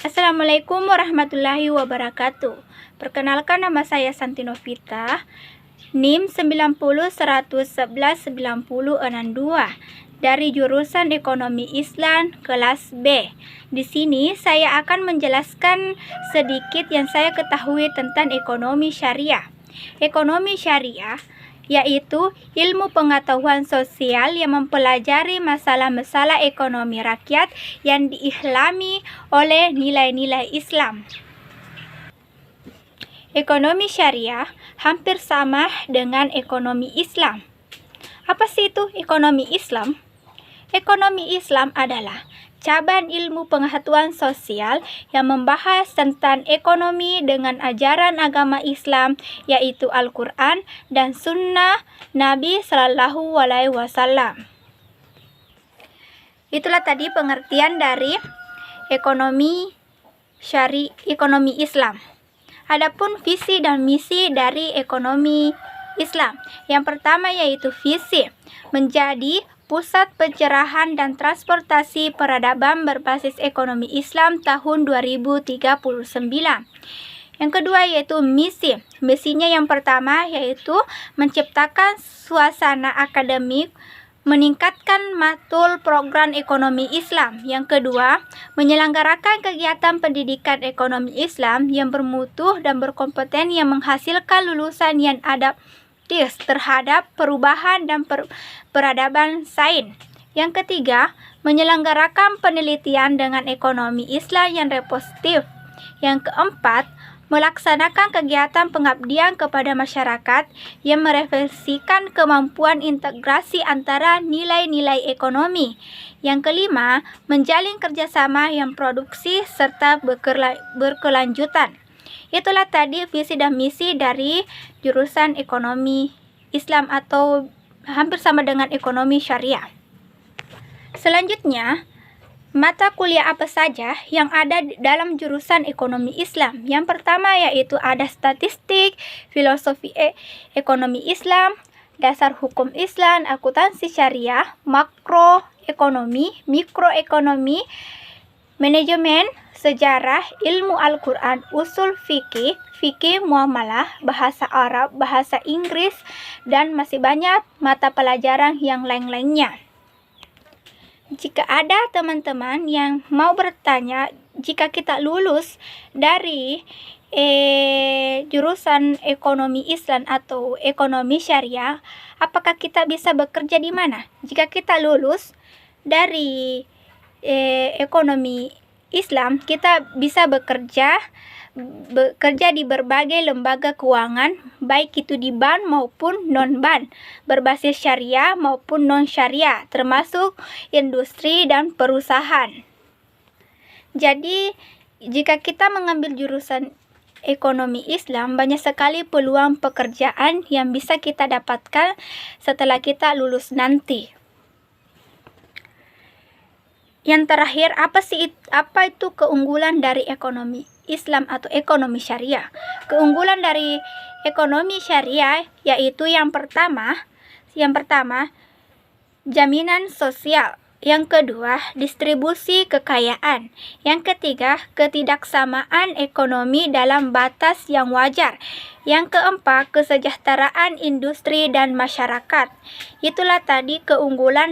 Assalamualaikum warahmatullahi wabarakatuh. Perkenalkan, nama saya Santi Novita, NIM 9011119062 dari jurusan Ekonomi Islam kelas B. Di sini saya akan menjelaskan sedikit yang saya ketahui tentang ekonomi syariah. Ekonomi syariah yaitu ilmu pengetahuan sosial yang mempelajari masalah-masalah ekonomi rakyat yang diislami oleh nilai-nilai Islam. Ekonomi syariah hampir sama dengan ekonomi Islam. Apa sih itu ekonomi Islam? Ekonomi Islam adalah cabang ilmu pengetahuan sosial yang membahas tentang ekonomi dengan ajaran agama Islam, yaitu Al-Quran dan Sunnah Nabi Shallallahu Alaihi Wasallam. Itulah tadi pengertian dari ekonomi Islam. Adapun visi dan misi dari ekonomi Islam, yang pertama yaitu visi menjadi pusat pencerahan dan transportasi peradaban berbasis ekonomi Islam tahun 2039. Yang kedua yaitu misi. Misinya yang pertama yaitu menciptakan suasana akademik, meningkatkan matul program ekonomi Islam. Yang kedua, menyelenggarakan kegiatan pendidikan ekonomi Islam yang bermutu dan berkompeten yang menghasilkan lulusan yang adaptif terhadap perubahan dan peradaban sains. Yang ketiga, menyelenggarakan penelitian dengan ekonomi Islam yang repositif. Yang keempat, melaksanakan kegiatan pengabdian kepada masyarakat yang merefleksikan kemampuan integrasi antara nilai-nilai ekonomi. Yang kelima, menjalin kerjasama yang produksi serta berkelanjutan. Itulah tadi visi dan misi dari jurusan ekonomi Islam atau hampir sama dengan ekonomi syariah. Selanjutnya, mata kuliah apa saja yang ada dalam jurusan ekonomi Islam? Yang pertama yaitu ada statistik, filosofi ekonomi Islam, dasar hukum Islam, akuntansi syariah, makroekonomi, mikroekonomi, manajemen, sejarah, ilmu Al-Quran, usul fikih, fikih muamalah, bahasa Arab, bahasa Inggris, dan masih banyak mata pelajaran yang lain-lainnya. Jika ada teman-teman yang mau bertanya, jika kita lulus dari jurusan ekonomi Islam atau ekonomi syariah, apakah kita bisa bekerja di mana? Jika kita lulus dari ekonomi Islam, kita bisa bekerja di berbagai lembaga keuangan, baik itu di bank maupun non-bank, berbasis syariah maupun non-syariah, termasuk industri dan perusahaan. Jadi, jika kita mengambil jurusan ekonomi Islam, banyak sekali peluang pekerjaan yang bisa kita dapatkan setelah kita lulus nanti. Yang terakhir, apa itu keunggulan dari ekonomi Islam atau ekonomi syariah? Keunggulan dari ekonomi syariah yaitu yang pertama, jaminan sosial. Yang kedua, distribusi kekayaan. Yang ketiga, ketidaksamaan ekonomi dalam batas yang wajar. Yang keempat, kesejahteraan industri dan masyarakat. Itulah tadi keunggulan